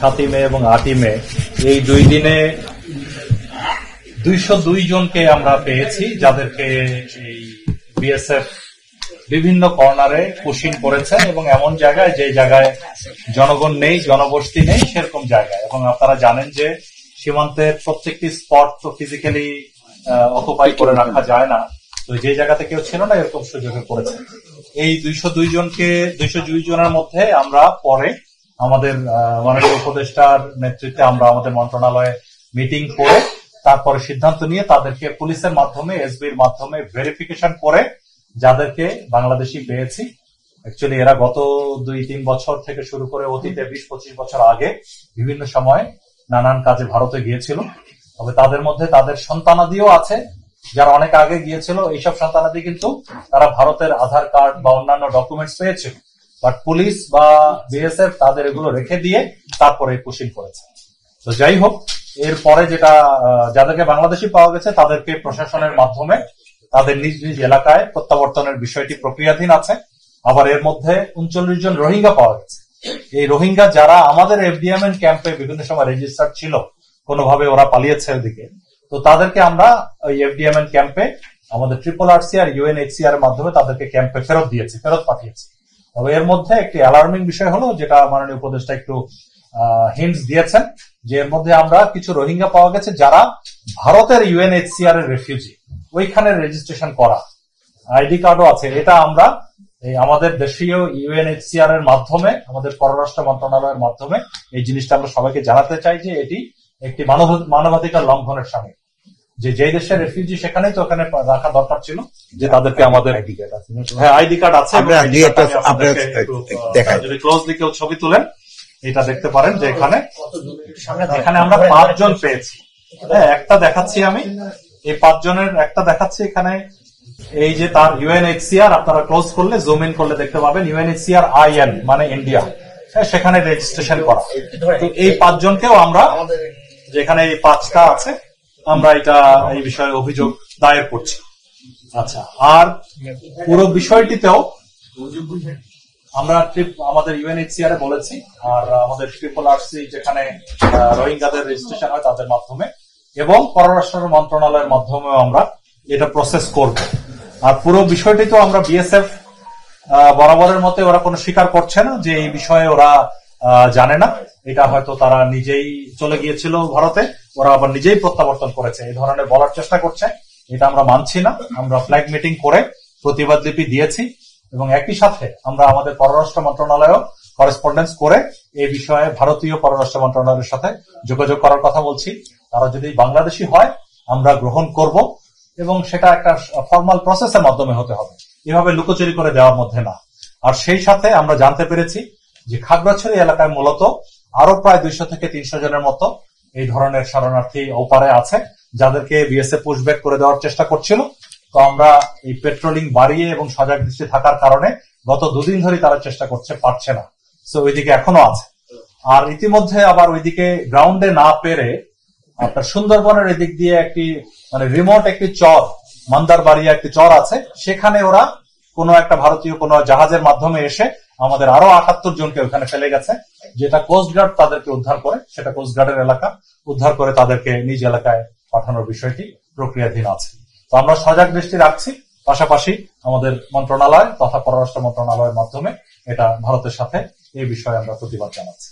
7 মে এবং 8 মে এই 2 দিনে 202 জনকে আমরা পেয়েছি, যাদেরকে এই বিএসএফ বিভিন্ন কর্নারে পুশিং করেছে এবং এমন জায়গায় যে জায়গায় জনগণ নেই, জনবসতি নেই, সেরকম জায়গায়। এবং আপনারা জানেন যে সীমান্তের প্রত্যেকটি স্পট তো ফিজিক্যালি অকুপাই করে রাখা যায় না, তো যে জায়গাতে কেউ ছিল না এরকম সুযোগে করেছে। এই 202 জনের মধ্যে আমরা পরে আমাদের মাননীয় উপদেষ্টার নেতৃত্বে আমরা আমাদের মন্ত্রণালয়ে মিটিং করে তারপরে সিদ্ধান্ত নিয়ে তাদেরকে পুলিশের মাধ্যমে, এসবির মাধ্যমে ভেরিফিকেশন করে যাদেরকে বাংলাদেশি পেয়েছি। অ্যাকচুয়ালি এরা গত 2-3 বছর থেকে শুরু করে অতীতে 20-25 বছর আগে বিভিন্ন সময় নানান কাজে ভারতে গিয়েছিল। তবে তাদের মধ্যে তাদের সন্তানাদিও আছে যারা অনেক আগে গিয়েছিল। এইসব সন্তানাদি কিন্তু তারা ভারতের আধার কার্ড বা অন্যান্য ডকুমেন্টস পেয়েছিল, বাট পুলিশ বা বিএসএফ তাদের এগুলো রেখে দিয়ে তারপরে পুশিং করেছে। তো যাই হোক, এরপরে যেটা যাদেরকে বাংলাদেশি পাওয়া গেছে তাদেরকে প্রশাসনের মাধ্যমে তাদের নিজ নিজ এলাকায় প্রত্যাবর্তনের বিষয়টি প্রক্রিয়াধীন আছে। আবার এর মধ্যে 39 জন রোহিঙ্গা পাওয়া গেছে। এই রোহিঙ্গা যারা আমাদের এফডিএমএন ক্যাম্পে বিভিন্ন সময় রেজিস্টার্ড ছিল, কোনোভাবে ওরা পালিয়েছে ওদিকে, তো তাদেরকে আমরা ওই এফডিএমএন ক্যাম্পে আমাদের RRRC আর UNHCR এর মাধ্যমে তাদেরকে ক্যাম্পে ফেরত পাঠিয়েছি। তবে এর মধ্যে একটি অ্যালার্মিং বিষয় হলো, যেটা মাননীয় উপদেষ্টা একটু হিন্টস দিয়েছেন, যে এর মধ্যে আমরা কিছু রোহিঙ্গা পাওয়া গেছে যারা ভারতের UNHCR এর রেফিউজি, ওইখানে রেজিস্ট্রেশন করা, আইডি কার্ডও আছে। এটা আমরা আমাদের দেশীয় UNHCR এর মাধ্যমে, আমাদের পররাষ্ট্র মন্ত্রণালয়ের মাধ্যমে এই জিনিসটা আমরা সবাইকে জানাতে চাই যে এটি একটি মানবাধিকার লঙ্ঘনের সামিল। যে দেশের রেফিউজি সেখানেই তো ওখানে রাখা দরকার ছিল, যে তাদেরকে আমাদের আইডি কার্ড আছে। হ্যাঁ, আইডি কার্ড আছে। যদি ক্লোজলি কেউ ছবি তুলেন এটা দেখতে পারেন যে এখানে আমরা 5 জন পেয়েছি। হ্যাঁ, একটা দেখাচ্ছি আমি, এই 5 জনের একটা দেখাচ্ছি এখানে। এই যে তার UNHCR, আপনারা ক্লোজ করলে, জুম ইন করলে দেখতে পাবেন UNHCR IN মানে ইন্ডিয়া, সেখানে রেজিস্ট্রেশন করা। তো এই 5 জনকেও আমরা, যেখানে এই 5টা আছে, আমরা এই বিষয়ে অভিযোগ দায়ের করছি। আচ্ছা, আর পুরো বিষয়টিতেও আমরা আমাদের UNHCR এ বলেছি, আর আমাদের RRRC যেখানে রোহিঙ্গাদের রেজিস্ট্রেশন হয় তাদের মাধ্যমে, এবং পররাষ্ট্র মন্ত্রণালয়ের মাধ্যমেও আমরা এটা প্রসেস করব। আর পুরো বিষয়টি তো আমরা বিএসএফ বরাবরের মতে ওরা কোনো স্বীকার করছে না যে এই বিষয়ে ওরা জানে না। এটা হয়তো তারা নিজেই চলে গিয়েছিল ভারতে, ওরা আবার নিজেই প্রত্যাবর্তন করেছে, এই ধরনের বলার চেষ্টা করছে। এটা আমরা মানছি না। আমরা ফ্ল্যাগ মিটিং করে প্রতিবাদ লিপি দিয়েছি এবং একই সাথে আমরা আমাদের পররাষ্ট্র মন্ত্রণালয়েও করেসপন্ডেন্স করে এই বিষয়ে ভারতীয় পররাষ্ট্র মন্ত্রণালয়ের সাথে যোগাযোগ করার কথা বলছি। তারা যদি বাংলাদেশি হয় আমরা গ্রহণ করব, এবং সেটা একটা ফর্মাল প্রসেসের মাধ্যমে হতে হবে, এভাবে লুকোচুরি করে দেওয়ার মধ্যে না। আর সেই সাথে আমরা জানতে পেরেছি যে খাগড়াছড়ি এলাকায় মূলত আরো প্রায় 200 থেকে 300 জনের মতো এই ধরনের শরণার্থী ওপারে আছে, যাদেরকে বিএসএফ পুশব্যাক করে দেওয়ার চেষ্টা করছিল। তো আমরা এই পেট্রোলিং বাড়িয়ে এবং সজাগ দৃষ্টি থাকার কারণে গত 2 দিন ধরে তারা চেষ্টা করছে, পারছে না। সো ওইদিকে এখনো আছে। আর ইতিমধ্যে আবার ওইদিকে গ্রাউন্ডে না পেরে আপনার সুন্দরবনের এদিক দিয়ে একটি রিমোট একটি চর, মান্দারবাড়িয়া একটি চর আছে, সেখানে ওরা কোনো একটা ভারতীয় কোনো জাহাজের মাধ্যমে এসে আমাদের আরো 78 জনকে ওখানে ফেলে গেছে, যেটা কোস্টগার্ড তাদেরকে উদ্ধার করে, সেটা কোস্টগার্ডের এলাকা, উদ্ধার করে তাদেরকে নিজ এলাকায় পাঠানোর বিষয়টি প্রক্রিয়াধীন আছে। তো আমরা সজাগ দৃষ্টি রাখছি, পাশাপাশি আমাদের মন্ত্রণালয় তথা পররাষ্ট্র মন্ত্রণালয়ের মাধ্যমে এটা ভারতের সাথে এই বিষয়ে আমরা প্রতিবাদ জানাচ্ছি।